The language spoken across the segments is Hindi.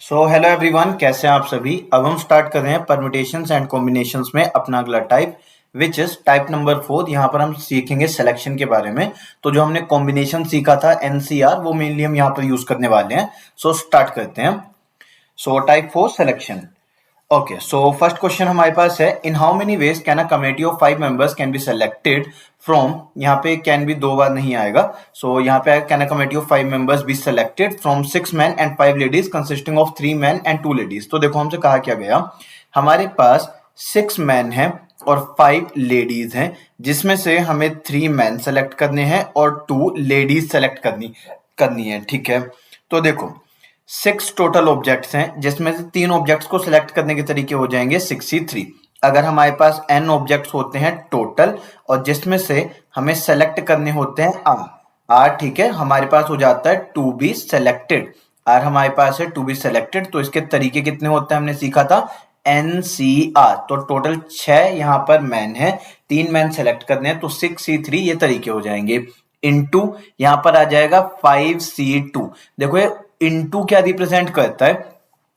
सो हेलो एवरीवन, कैसे हैं आप सभी। अब हम स्टार्ट कर रहे हैं परम्यूटेशंस एंड कॉम्बिनेशंस में अपना अगला type which is type number 4। यहाँ पर हम सीखेंगे सिलेक्शन के बारे में। तो जो हमने कॉम्बिनेशन सीखा था एनसीआर, वो मेनली हम यहाँ पर यूज करने वाले हैं। सो स्टार्ट करते हैं। So type 4 selection. Okay, so first question हमारे पास है, in how many ways can a committee of 5 members can be selected from. यहाँ पे कैन बी दो बार नहीं आएगा। सो यहाँ पे can a committee of 5 members be selected from 6 man and 5 ladies consisting of 3 man and 2 ladies. तो देखो हमसे कहा क्या गया, हमारे पास 6 मैन है और 5 लेडीज हैं, जिसमें से हमें 3 मैन सेलेक्ट करने हैं और 2 लेडीज सेलेक्ट करनी है। ठीक है, तो देखो 6 टोटल ऑब्जेक्ट्स हैं, जिसमें से 3 ऑब्जेक्ट्स को सिलेक्ट करने के तरीके हो जाएंगे 63। अगर हमारे पास n ऑब्जेक्ट्स होते हैं टोटल, और जिसमें से हमें सेलेक्ट करने होते हैं r, ठीक है, हमारे पास हो जाता है टू बी सेलेक्टेड। r हमारे पास है टू बी सेलेक्टेड। तो इसके तरीके कितने होते हैं हमने सीखा था, NCR। तो टोटल 6 यहाँ पर मैन है, 3 मैन सेलेक्ट करने हैं, तो 6C3 ये तरीके हो जाएंगे। इनटू यहाँ पर आ जाएगा 5C2। देखो ये इनटू क्या रिप्रेजेंट करता है,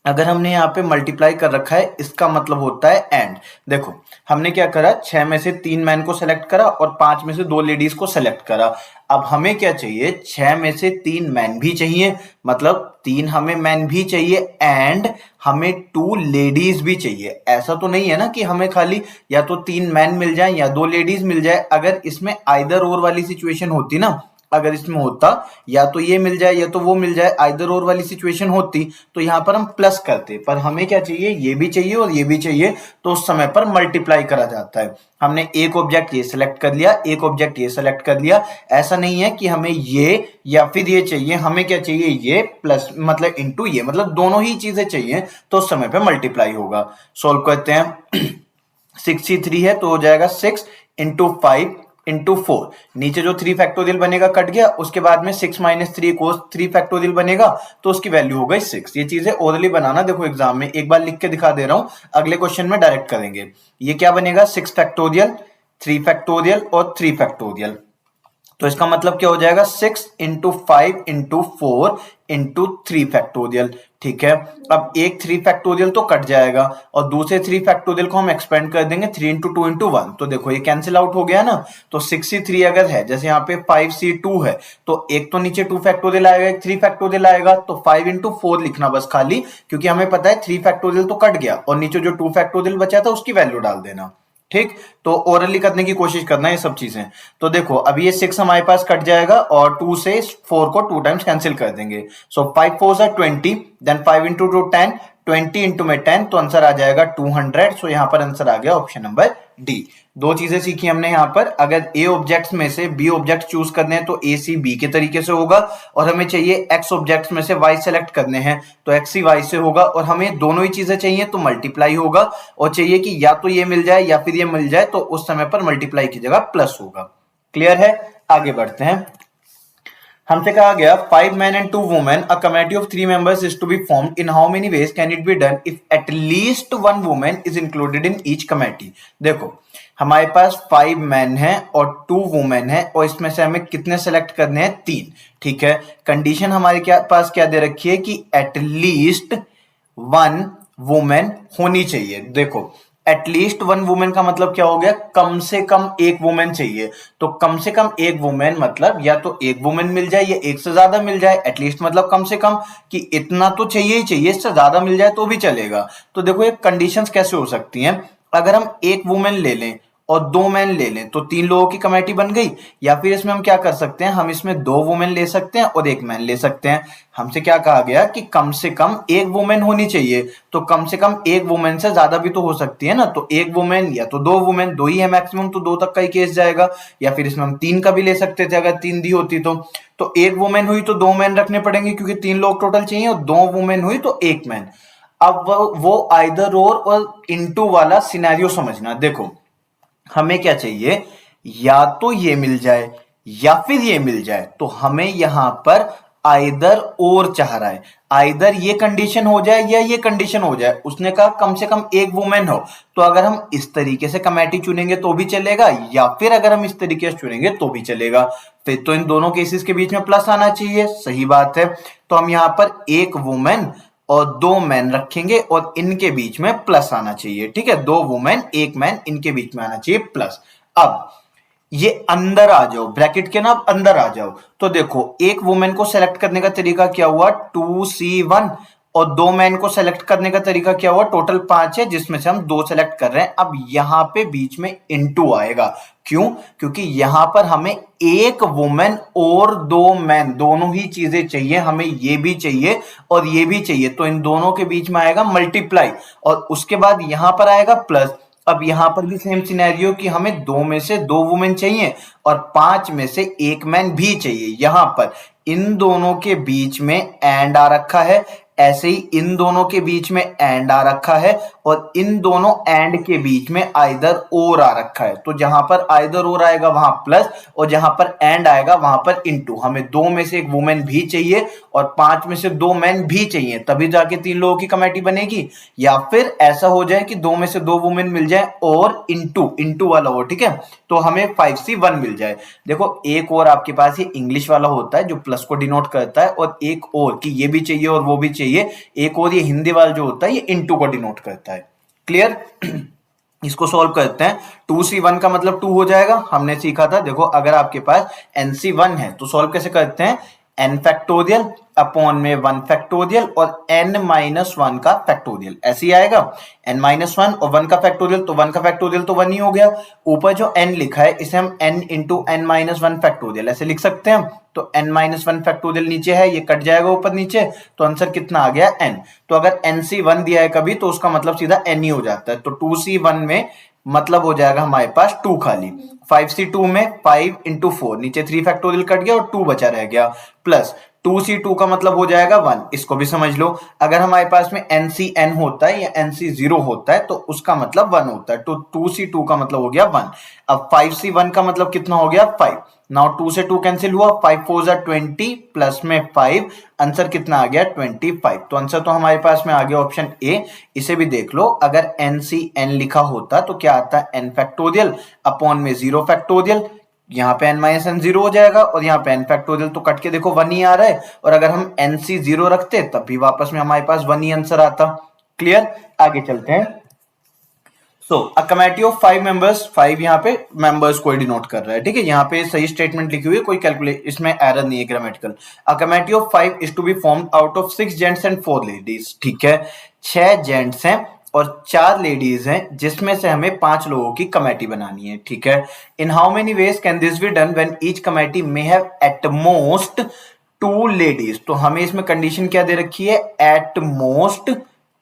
अगर हमने यहाँ पे मल्टीप्लाई कर रखा है इसका मतलब होता है एंड। देखो हमने क्या करा, 6 में से 3 मैन को सेलेक्ट करा और 5 में से 2 लेडीज को सेलेक्ट करा। अब हमें क्या चाहिए, 6 में से 3 मैन भी चाहिए, मतलब 3 हमें मैन भी चाहिए एंड हमें 2 लेडीज भी चाहिए। ऐसा तो नहीं है ना कि हमें खाली या तो 3 मैन मिल जाए या 2 लेडीज मिल जाए। अगर इसमें आइदर और वाली सिचुएशन होती ना, अगर इसमें होता या तो ये मिल जाए या तो वो मिल जाए, आइदर और वाली सिचुएशन होती, तो यहां पर हम प्लस करते। पर हमें क्या चाहिए, ये भी चाहिए और ये भी चाहिए, तो उस समय पर मल्टीप्लाई करा जाता है। हमने एक ऑब्जेक्ट ये सिलेक्ट कर लिया, एक ऑब्जेक्ट ये सिलेक्ट कर लिया। ऐसा नहीं है कि हमें ये या फिर ये चाहिए, हमें क्या चाहिए, ये प्लस मतलब इंटू ये, मतलब दोनों ही चीजें चाहिए, तो उस समय पर मल्टीप्लाई होगा। सोल्व करते हैं। 63 है तो हो जाएगा 6 इंटू 5 इंटू 4। नीचे जो 3 फैक्टोरियल बनेगा कट गया, उसके बाद में 6 माइनस 3 कोस 3 फैक्टोरियल बनेगा, तो उसकी वैल्यू हो गई 6। ये चीजें ओरली बनाना, देखो एग्जाम में एक बार लिख के दिखा दे रहा हूं, अगले क्वेश्चन में डायरेक्ट करेंगे। ये क्या बनेगा, 6 फैक्टोरियल, 3 फैक्टोरियल और 3 फैक्टोरियल। तो इसका मतलब क्या हो जाएगा, 6 इंटू 5 इंटू 4 इंटू 3 फैक्टोरियल। ठीक है, अब एक 3 फैक्टोरियल तो कट जाएगा और दूसरे 3 फैक्टोरियल को हम एक्सपेंड कर देंगे 3 इंटू 2 इंटू 1। तो देखो ये कैंसिल आउट हो गया ना। तो 63 अगर है, जैसे यहाँ पे 5C2 है, तो एक तो नीचे 2 फैक्टोरियल आएगा, एक 3 फैक्टोरियल आएगा, तो 5 इंटू 4 लिखना बस खाली, क्योंकि हमें पता है 3 फैक्टोरियल तो कट गया और नीचे जो 2 फैक्टोरियल बचा था उसकी वैल्यू डाल देना। ठीक, तो ओरली करने की कोशिश करना है ये सब चीजें। तो देखो अभी ये 6 हमारे पास कट जाएगा और 2 से 4 को 2 टाइम्स कैंसिल कर देंगे। सो 5 4 आर 20, देन 5 इंटू 2 10, 20 इंटू में 10, तो आंसर आ जाएगा 200। सो यहाँ पर आंसर आ गया ऑप्शन नंबर डी। दो चीजें सीखी हमने यहाँ पर, अगर ए ऑब्जेक्ट्स में से बी ऑब्जेक्ट चूज करने हैं तो ए सी बी के तरीके से होगा, और हमें चाहिए एक्स ऑब्जेक्ट्स में से वाई सेलेक्ट करने हैं तो एक्स सी वाई से होगा, और हमें दोनों ही चीजें चाहिए तो मल्टीप्लाई होगा, और चाहिए कि या तो ये मिल जाए या फिर ये मिल जाए, तो उस समय पर मल्टीप्लाई की जगह प्लस होगा। क्लियर है, आगे बढ़ते हैं। हमसे कहा गया 5 men and 2 women, a committee of 3 members is to be formed. In how many ways can it be done if at least 1 woman is included in each committee? देखो हमारे पास 5 मैन है और 2 वुमेन है, और इसमें से हमें कितने सेलेक्ट करने हैं, 3। ठीक है, कंडीशन हमारे पास क्या दे रखी है कि एटलीस्ट 1 वुमेन होनी चाहिए। देखो एटलीस्ट 1 वुमेन का मतलब क्या हो गया, कम से कम एक वुमेन चाहिए। तो कम से कम एक वुमेन मतलब या तो एक वुमेन मिल जाए या एक से ज्यादा मिल जाए। एटलीस्ट मतलब कम से कम कि इतना तो चाहिए ही चाहिए, इससे ज्यादा मिल जाए तो भी चलेगा। तो देखो ये कंडीशंस कैसे हो सकती हैं, अगर हम एक वुमेन ले लें और 2 मैन ले लें तो 3 लोगों की कमेटी बन गई, या फिर इसमें हम क्या कर सकते हैं, हम इसमें 2 वुमेन ले सकते हैं और 1 मैन ले सकते हैं। हमसे क्या कहा गया कि कम से कम एक वुमेन होनी चाहिए, तो कम से कम एक वुमेन से ज्यादा भी तो हो सकती है ना। तो एक वुमेन या तो 2 वुमेन, 2 ही है मैक्सिमम, तो 2 तक का ही केस जाएगा, या फिर इसमें हम 3 का भी ले सकते थे अगर 3 दी होती तो एक वुमेन हुई तो 2 मैन रखने पड़ेंगे क्योंकि 3 लोग टोटल चाहिए, और 2 वुमेन हुई तो 1 मैन। अब वो आइदर और इनटू वाला सिनेरियो समझना। देखो हमें क्या चाहिए, या तो ये मिल जाए या फिर ये मिल जाए, तो हमें यहां पर आइदर और चाह रहा है, आइदर ये कंडीशन हो जाए या ये कंडीशन हो जाए। उसने कहा कम से कम एक वुमेन हो, तो अगर हम इस तरीके से कमेटी चुनेंगे तो भी चलेगा, या फिर अगर हम इस तरीके से चुनेंगे तो भी चलेगा। फिर तो इन दोनों केसेस के बीच में प्लस आना चाहिए, सही बात है। तो हम यहां पर एक वुमेन और 2 मैन रखेंगे और इनके बीच में प्लस आना चाहिए, ठीक है, 2 वुमेन 1 मैन इनके बीच में आना चाहिए प्लस। अब ये अंदर आ जाओ, ब्रैकेट के ना अंदर आ जाओ, तो देखो एक वुमेन को सेलेक्ट करने का तरीका क्या हुआ 2C1, और 2 मैन को सेलेक्ट करने का तरीका क्या हुआ, टोटल 5 है जिसमें से हम 2 सेलेक्ट कर रहे हैं। अब यहां पे बीच में इनटू आएगा, क्यों, क्योंकि यहां पर हमें एक वुमेन और 2 मैन दोनों ही चीजें चाहिए, हमें ये भी चाहिए और ये भी चाहिए, तो इन दोनों के बीच में आएगा मल्टीप्लाई, और उसके बाद यहां पर आएगा प्लस। अब यहां पर भी सेम सिनेरियो कि हमें 2 में से 2 वुमेन चाहिए और 5 में से 1 मैन भी चाहिए। यहां पर इन दोनों के बीच में एंड आ रखा है, ऐसे ही इन दोनों के बीच में एंड आ रखा है, और इन दोनों एंड के बीच में आइदर और आ रखा है। तो जहां पर आइदर और आएगा वहां प्लस, और जहां पर एंड आएगा वहां पर इनटू। हमें 2 में से 1 वुमेन भी चाहिए और 5 में से 2 मैन भी चाहिए, तभी जाके 3 लोगों की कमेटी बनेगी। या फिर ऐसा हो जाए कि 2 में से 2 वुमेन मिल जाए और इंटू वाला हो, ठीक है, तो हमें 5C1 मिल जाए। देखो एक और आपके पास ये इंग्लिश वाला होता है जो प्लस को डिनोट करता है, और एक और कि ये भी चाहिए और वो भी चाहिए, एक और ये हिंदी वाला जो होता है ये इंटू को डिनोट करता है। क्लियर? इसको सॉल्व करते हैं। 2C1 का मतलब 2 हो जाएगा, हमने सीखा था। देखो अगर आपके पास NC1 है तो सॉल्व कैसे करते हैं, n फैक्टोरियल अपॉन में 1 फैक्टोरियल और n-1 का फैक्टोरियल, ऐसे ही आएगा। n-1 और 1 का फैक्टोरियल, तो 1 का फैक्टोरियल तो 1 ही हो गया। ऊपर जो n लिखा है इसे हम n इंटू n-1 फैक्टोरियल ऐसे लिख सकते हैं। तो n-1 फैक्टोरियल नीचे है, ये कट जाएगा ऊपर नीचे, तो आंसर कितना आ गया n। तो अगर NC1 दिया है कभी तो उसका मतलब सीधा n ही हो जाता है। तो 2C1 में मतलब हो जाएगा हमारे पास 2 खाली। 5C2 में 5 इंटू 4, नीचे 3 फैक्टोरियल कट गया और 2 बचा रह गया, प्लस 2C2 का मतलब हो जाएगा 1। इसको भी समझ लो, अगर हमारे पास में NCN होता है या NC0 होता है तो उसका मतलब 1 होता है, तो 2C2 का मतलब हो गया 1। अब 5C1 का मतलब कितना हो गया 5। नाउ 2 से 2 कैंसिल हुआ, 5 4 जा 20 प्लस में 5, आंसर कितना आ गया 25। तो आंसर तो हमारे पास में आ गया ऑप्शन ए। इसे भी देख लो, अगर NCN लिखा होता तो क्या आता है n फैक्टोरियल अपॉन में 0 फैक्टोरियल, यहाँ पे n-n 0 हो जाएगा और यहाँ पे n फैक्टोरियल तो कट के देखो 1 ही आ रहा है, और अगर हम NC0 रखते तब भी वापस में हमारे पास 1 ही आंसर आता। क्लियर? आगे चलते हैं। सो अ कमेटी ऑफ 5 मेंबर्स, 5 यहाँ पे मेंबर्स को डिनोट कर रहा है, ठीक है, यहाँ पे सही स्टेटमेंट लिखी हुई है, कोई कैलकुलेट इसमें एरर नहीं है grammatical. A committee of 5 is to be formed out of 6 gents and 4 ladies, ठीक है, 6 जेंट्स हैं और 4 लेडीज हैं, जिसमें से हमें 5 लोगों की कमेटी बनानी है, ठीक है। In how many ways can this be done when each committee may have at most 2 ladies. तो हमें इसमें कंडीशन क्या दे रखी है, एट मोस्ट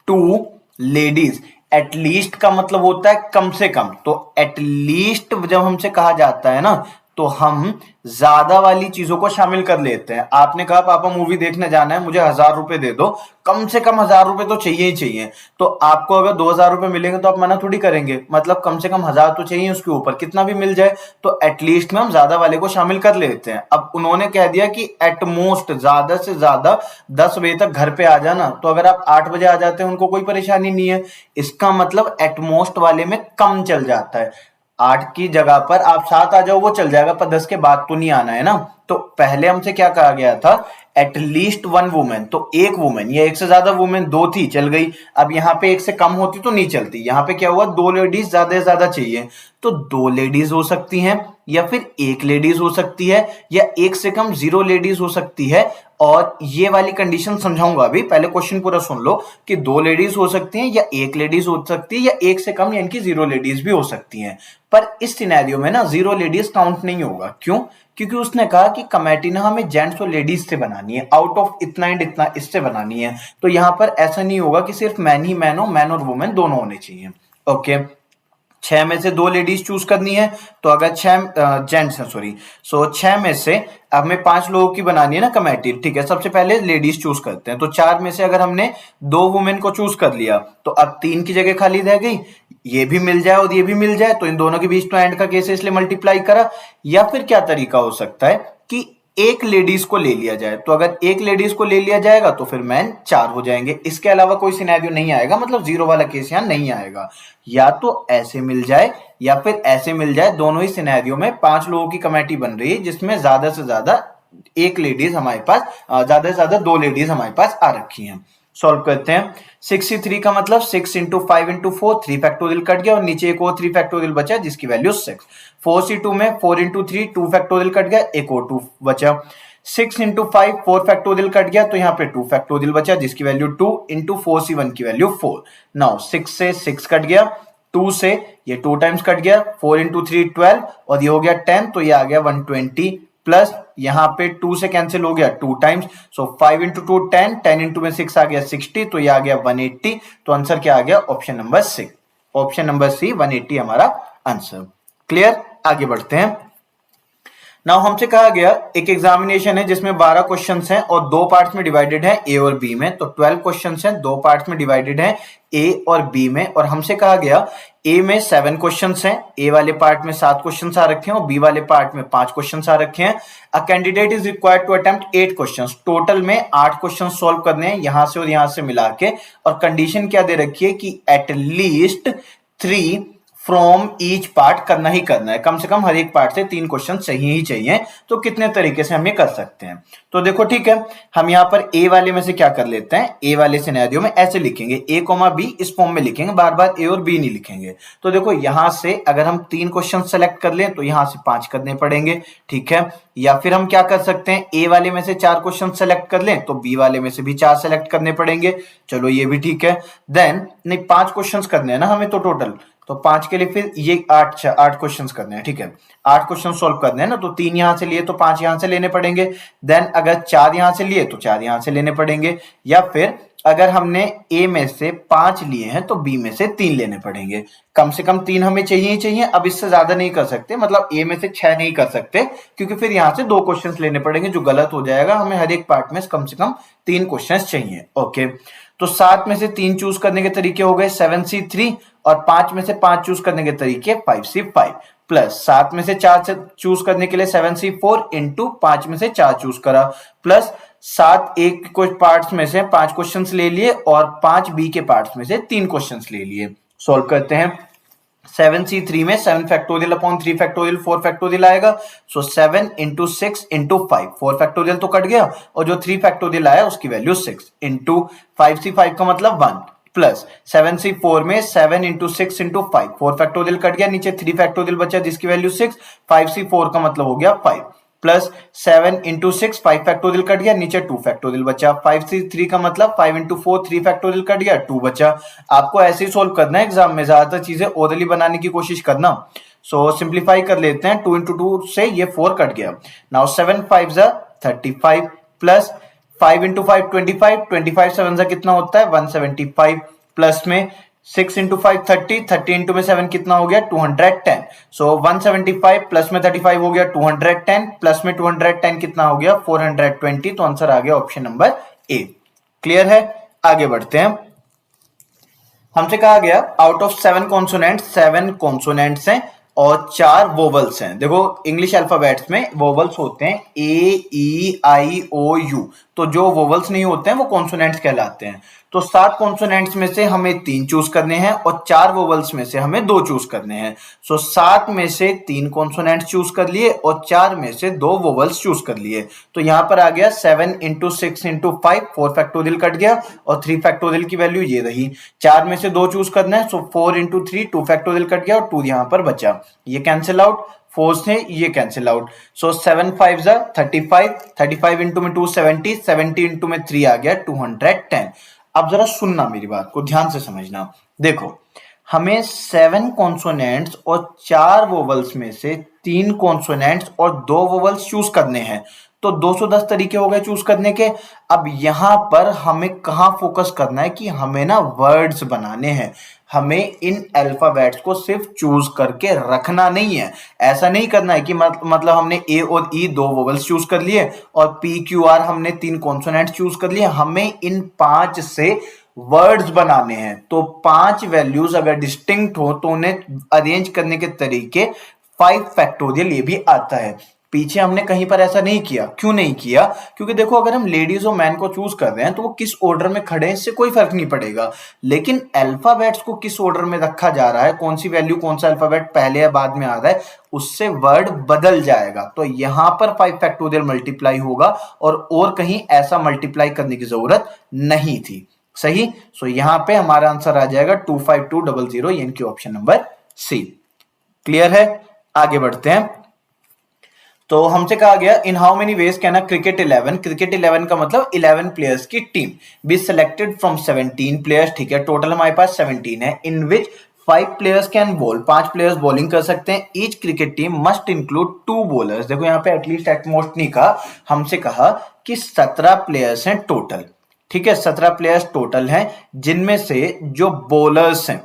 2 लेडीज। एटलीस्ट का मतलब होता है कम से कम, तो एटलीस्ट जब हमसे कहा जाता है ना तो हम ज्यादा वाली चीजों को शामिल कर लेते हैं। आपने कहा पापा मूवी देखने जाना है, मुझे 1000 रुपए दे दो, कम से कम 1000 रुपए तो चाहिए ही चाहिए। तो आपको अगर 2000 रुपए मिलेंगे तो आप मना थोड़ी करेंगे, मतलब कम से कम 1000 तो चाहिए, उसके ऊपर कितना भी मिल जाए, तो एटलीस्ट में हम ज्यादा वाले को शामिल कर लेते हैं। अब उन्होंने कह दिया कि एटमोस्ट ज्यादा से ज्यादा 10 बजे तक घर पे आ जाना, तो अगर आप 8 बजे आ जाते हैं उनको कोई परेशानी नहीं है, इसका मतलब एटमोस्ट वाले में कम चल जाता है। 8 की जगह पर आप 7 आ जाओ वो चल जाएगा, पर 10 के बाद तो नहीं आना है ना। तो पहले हमसे क्या कहा गया था, एटलीस्ट 1 वुमेन, तो एक वुमेन या एक से ज्यादा वुमेन, 2 थी चल गई। अब यहाँ पे एक से कम होती तो नहीं चलती, यहाँ पे क्या हुआ 2 लेडीज ज्यादा से ज्यादा चाहिए, तो 2 लेडीज हो सकती हैं या फिर 1 लेडीज हो सकती है या एक से कम 0 लेडीज हो सकती है। और ये वाली कंडीशन समझाऊंगा अभी, पहले क्वेश्चन पूरा सुन लो कि 2 लेडीज हो सकती हैं या 1 लेडीज हो सकती है या एक से कम यानी कि 0 लेडीज भी हो सकती हैं। पर इस सिनेरियो में ना 0 लेडीज काउंट नहीं होगा, क्यों, क्योंकि उसने कहा कि कमेटी ना हमें जेंट्स और लेडीज से बनानी है, आउट ऑफ इतना एंड इतना इससे बनानी है। तो यहां पर ऐसा नहीं होगा कि सिर्फ मैन ही मैन हो, मैन और वुमेन दोनों होने चाहिए। ओके, 6 में से 2 लेडीज चूज करनी है, तो अगर 6 जेंट्स हैं, सॉरी, सो 6 में से हमें 5 लोगों की बनानी है ना कमेटी, ठीक है। सबसे पहले लेडीज चूज करते हैं, तो 4 में से अगर हमने 2 वुमेन को चूज कर लिया तो अब 3 की जगह खाली रह गई, ये भी मिल जाए और ये भी मिल जाए, तो इन दोनों के बीच तो एंड का केस है इसलिए मल्टीप्लाई करा। या फिर क्या तरीका हो सकता है कि एक लेडीज को ले लिया जाए, तो अगर एक लेडीज को ले लिया जाएगा तो फिर मैन 4 हो जाएंगे, इसके अलावा कोई सिनेरियो नहीं आएगा, मतलब 0 वाला केस यहां नहीं आएगा। या तो ऐसे मिल जाए या फिर ऐसे मिल जाए, दोनों ही सिनेरियो में 5 लोगों की कमेटी बन रही है जिसमें ज्यादा से ज्यादा एक लेडीज हमारे पास, ज्यादा से ज्यादा 2 लेडीज हमारे पास आ रखी हैं। सॉल्व करते हैं। 63 का मतलब 6 इंटू 5 इंटू 4, 3 फैक्टोरियल कट गया और नीचे एक और 3 फैक्टोरियल बचा जिसकी वैल्यू 6। 4C2 में 4 इंटू 3, 2 फैक्टोरियल कट गया, एक और 2 बचा। 6 इंटू 5, 4 फैक्टोरियल कट गया तो यहाँ पे 2 फैक्टोरियल बचा जिसकी वैल्यू 2 इंटू 4C1 की वैल्यू 4। नाउ 6 से 6 कट गया, 2 से ये 2 टाइम्स कट गया, 4 इंटू 3 12 और ये हो गया 10 तो ये आ गया 120 प्लस यहाँ पे 2 से कैंसिल हो गया 2 टाइम्स, सो 5 इंटू 2 10, 10 इंटू में 6 आ गया 60 तो ये आ गया 180। तो आंसर क्या आ गया? Option number C, option number C 180 हमारा आंसर। क्लियर? आगे बढ़ते हैं। नाउ हमसे कहा गया एक एग्जामिनेशन है जिसमें 12 क्वेश्चंस हैं और दो पार्ट्स में डिवाइडेड है ए और बी में, तो 12 क्वेश्चंस हैं, दो पार्ट्स में डिवाइडेड है ए और बी में। और हमसे कहा गया ए में 7 क्वेश्चंस हैं, ए वाले पार्ट में 7 क्वेश्चंस आ रखे हैं और बी वाले पार्ट में 5 क्वेश्चंस आ रखे हैं। A candidate is required to attempt 8 questions, total में 8 क्वेश्चन सॉल्व करने हैं यहां से और यहां से मिला के। और कंडीशन क्या दे रखी है कि एटलीस्ट 3 फ्रॉम ईच पार्ट करना ही करना है, कम से कम हर एक पार्ट से 3 क्वेश्चन चाहिए ही चाहिए। तो कितने तरीके से हम ये कर सकते हैं? तो देखो ठीक है, हम यहाँ पर ए वाले में से क्या कर लेते हैं, ए वाले सिनेरियो में ऐसे लिखेंगे ए कॉमा बी, इस फॉर्म में लिखेंगे, बार बार ए और बी नहीं लिखेंगे। तो देखो यहां से अगर हम 3 क्वेश्चन सेलेक्ट कर लें तो यहां से 5 करने पड़ेंगे, ठीक है। या फिर हम क्या कर सकते हैं, ए वाले में से 4 क्वेश्चन सेलेक्ट कर लें तो बी वाले में से भी 4 सेलेक्ट करने पड़ेंगे, चलो ये भी ठीक है। देन नहीं 5 क्वेश्चन करने हैं ना हमें तो टोटल, तो 5 के लिए फिर ये 8 क्वेश्चंस करने हैं, ठीक है। 8 क्वेश्चन सॉल्व करने हैं ना, तो 3 यहां से लिए तो 5 यहां से लेने पड़ेंगे। देन अगर 4 यहां से लिए तो 4 यहां से लेने पड़ेंगे। या फिर अगर हमने ए में से 5 लिए हैं तो बी में से 3 लेने पड़ेंगे। कम से कम 3 हमें चाहिए ही चाहिए, अब इससे ज्यादा नहीं कर सकते, मतलब ए में से 6 नहीं कर सकते क्योंकि फिर यहां से 2 क्वेश्चन लेने पड़ेंगे जो गलत हो जाएगा। हमें हर एक पार्ट में कम से कम 3 क्वेश्चन चाहिए, ओके। तो 7 में से 3 चूज करने के तरीके हो गए 7C3 और 5 में से 5 चूज करने के तरीके 5C5 प्लस 7 में से 4 से चूज करने के लिए 7C4 इंटू 5 में से 4 चूज करा प्लस 7 ए के कुछ पार्ट्स में से 5 क्वेश्चंस ले लिए और 5 बी के पार्ट्स में से 3 क्वेश्चंस ले लिए। सॉल्व करते हैं। 7C3 में 7 फैक्टोरियल अपॉन 3 फैक्टोरियल 4 फैक्टोरियल आएगा, सो 7 इंटू 6 इंटू 5, 4 फैक्टोरियल तो कट गया और जो 3 फैक्टोरियल आया उसकी वैल्यू 6 इंटू 5C5 का मतलब 1 प्लस 7C4 में 7 इंटू 6 इंटू 5, 4 फैक्टोरियल कट गया, नीचे 3 फैक्टोरियल बचा जिसकी वैल्यू 6, 5C4 का मतलब हो गया 5 प्लस 7 इंटू 6, 5 फैक्टोरियल कट गया, नीचे 2 फैक्टोरियल बचा, 5C3 का मतलब 5 इंटू 4, 3 फैक्टोरियल कट गया, 2 बचा। आपको ऐसे ही सोल्व करना है एग्जाम में, ज्यादातर चीजें ओरली बनाने की कोशिश करना। सो सिंप्लीफाई कर लेते हैं, 2 इंटू 2 से ये 4 कट गया। नाउ 7 5 जा 35 प्लस 5 इंटू 5 25, 25 7 जा कितना होता है 175 प्लस में 6 इंटू 5 30, 30 इंटू में 7 कितना हो गया 210। सो 175 प्लस में 35 हो गया 210 प्लस में 210 कितना हो गया 420। तो आंसर आ गया ऑप्शन नंबर ए। क्लियर है? आगे बढ़ते हैं। हमसे कहा गया आउट ऑफ 7 कॉन्सोनेंट्स 7 कॉन्सोनेंट्स हैं और 4 वोवल्स हैं। देखो इंग्लिश अल्फाबेट्स में वोवल्स होते हैं A E I O U, तो जो वोवल्स नहीं होते हैं वो कॉन्सोनेंट्स कहलाते हैं। तो 7 कॉन्सोनेंट्स में से हमें 3 चूज करने हैं और 4 वोवल्स में से हमें 2 चूज करने हैं। सो 7 में से 3 कॉन्सोनेंट्स चूज कर लिए और 4 में से 2 वोवल्स चूज कर लिए। तो यहां पर आ गया 7 इंटू 6 इंटू 5, 4 फैक्टोरियल कट गया और 3 फैक्टोरियल की वैल्यू ये रही। 4 में से 2 चूज करना है, सो 4 इंटू 3, 2 फैक्टोरियल कट गया और 2 यहां पर बचा, ये कैंसिल आउट, 4 थे ये कैंसिल आउट। सो 7 5 जा 35, 35 इंटू में 2 70, 70 इंटू में 3 आ गया 210। अब जरा सुनना मेरी बात को ध्यान से समझना। देखो हमें 7 कॉन्सोनेंट्स और 4 वोवल्स में से 3 कॉन्सोनेंट्स और 2 वोवल्स चूज करने हैं, तो 210 तरीके हो गए चूज करने के। अब यहां पर हमें कहां फोकस करना है कि हमें ना वर्ड्स बनाने हैं, हमें इन अल्फाबेट्स को सिर्फ चूज करके रखना नहीं है। ऐसा नहीं करना है कि मतलब हमने ए और ई 2 वोवल्स चूज कर लिए और पी क्यू आर हमने 3 कॉन्सोनेंट्स चूज कर लिए। हमें इन 5 से वर्ड्स बनाने हैं, तो 5 वैल्यूज अगर डिस्टिंक्ट हो तो उन्हें अरेंज करने के तरीके 5 फैक्टोरियल ये भी आता है। पीछे हमने कहीं पर ऐसा नहीं किया। क्यों नहीं किया? क्योंकि देखो अगर हम लेडीज और मैन को चूज कर रहे हैं तो वो किस ऑर्डर में खड़े हैं इससे कोई फर्क नहीं पड़ेगा, लेकिन अल्फाबेट्स को किस ऑर्डर में रखा जा रहा है, कौन सी वैल्यू कौन सा अल्फाबेट पहले या बाद में आ रहा है, उससे वर्ड बदल जाएगा। तो यहां पर 5 फैक्टोरियल मल्टीप्लाई होगा और कहीं ऐसा मल्टीप्लाई करने की जरूरत नहीं थी। सही। सो यहां पे हमारा आंसर आ जाएगा 25200, यानी कि ऑप्शन नंबर सी। क्लियर है? आगे बढ़ते हैं। तो हमसे कहा गया in how many ways can a cricket 11, cricket 11 का मतलब 11 प्लेयर्स की team be selected from 17 players, ठीक है, टोटल हमारे पास 17 है, इन विच 5 players can ball, 5 players bowling कर सकते हैं, each cricket team must include 2 bowlers. देखो यहाँ पे एटलीस्ट एटमोस्ट नहीं कहा, हमसे कहा कि 17 प्लेयर्स हैं टोटल, ठीक है, 17 प्लेयर्स टोटल हैं, जिनमें से जो बॉलर्स हैं,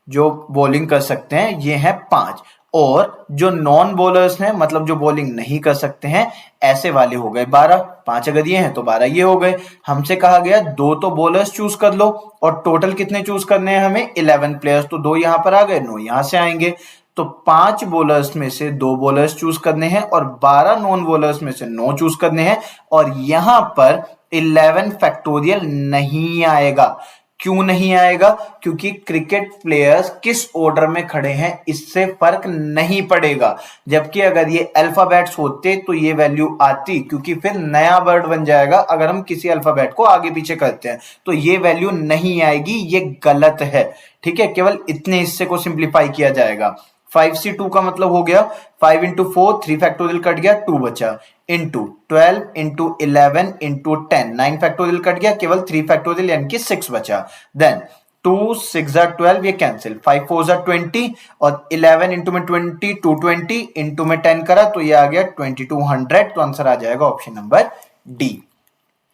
जो बॉलिंग कर सकते हैं, ये हैं 5, और जो नॉन बॉलर्स हैं, मतलब जो बॉलिंग नहीं कर सकते हैं, ऐसे वाले हो गए 12। 5 अगर ये हैं तो 12 ये हो गए। हमसे कहा गया 2 तो बॉलर्स चूज कर लो, और टोटल कितने चूज करने हैं हमें? 11 प्लेयर्स, तो 2 यहां पर आ गए, 9 यहां से आएंगे, तो 5 बॉलर्स में से 2 बॉलर्स चूज करने हैं, और 12 नॉन बॉलर्स में से 9 चूज करने हैं, और यहां पर 11 फैक्टोरियल नहीं आएगा। क्यों नहीं आएगा? क्योंकि क्रिकेट प्लेयर्स किस ऑर्डर में खड़े हैं इससे फर्क नहीं पड़ेगा, जबकि अगर ये अल्फाबेट्स होते तो ये वैल्यू आती, क्योंकि फिर नया वर्ड बन जाएगा अगर हम किसी अल्फाबेट को आगे पीछे करते हैं, तो ये वैल्यू नहीं आएगी, ये गलत है, ठीक है, केवल इतने हिस्से को सिंप्लीफाई किया जाएगा। 5c2 का मतलब हो गया 5 इंटू 4, 3 फैक्टोरियल कट गया, 2 बचा, into 12 into 11 into 10, 9 factorial cut गया, केवल 3 फैक्टोरियल यानी कि 6 बचा, देन 2 6 12 ये कैंसिल, 5 4 20, और 11 इंटू में 20 220 इंटू में 10 करा तो ये आ गया 2200, तो आंसर आ जाएगा ऑप्शन नंबर डी।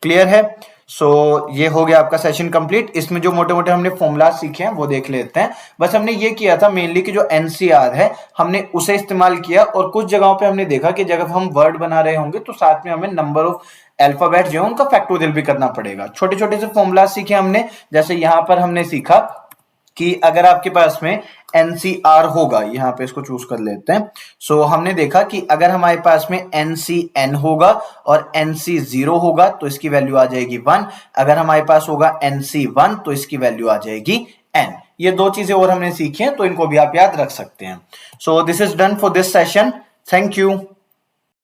क्लियर है? सो ये हो गया आपका सेशन कंप्लीट। इसमें जो मोटे मोटे हमने फॉर्मूला सीखे हैं वो देख लेते हैं। बस हमने ये किया था मेनली कि जो एनसीआर है हमने उसे इस्तेमाल किया, और कुछ जगहों पे हमने देखा कि जब हम वर्ड बना रहे होंगे तो साथ में हमें नंबर ऑफ अल्फाबेट जो है उनका फैक्टोरियल भी करना पड़ेगा। छोटे छोटे से फॉर्मूला सीखे हमने, जैसे यहां पर हमने सीखा कि अगर आपके पास में एनसीआर होगा, यहां पे इसको चूज कर लेते हैं। सो हमने देखा कि अगर हमारे पास में एनसीएन होगा और एनसी0 होगा तो इसकी वैल्यू आ जाएगी 1, अगर हमारे पास होगा एनसी1 तो इसकी वैल्यू आ जाएगी n। ये 2 चीजें और हमने सीखी हैं, तो इनको भी आप याद रख सकते हैं। So this is done for this session. Thank you.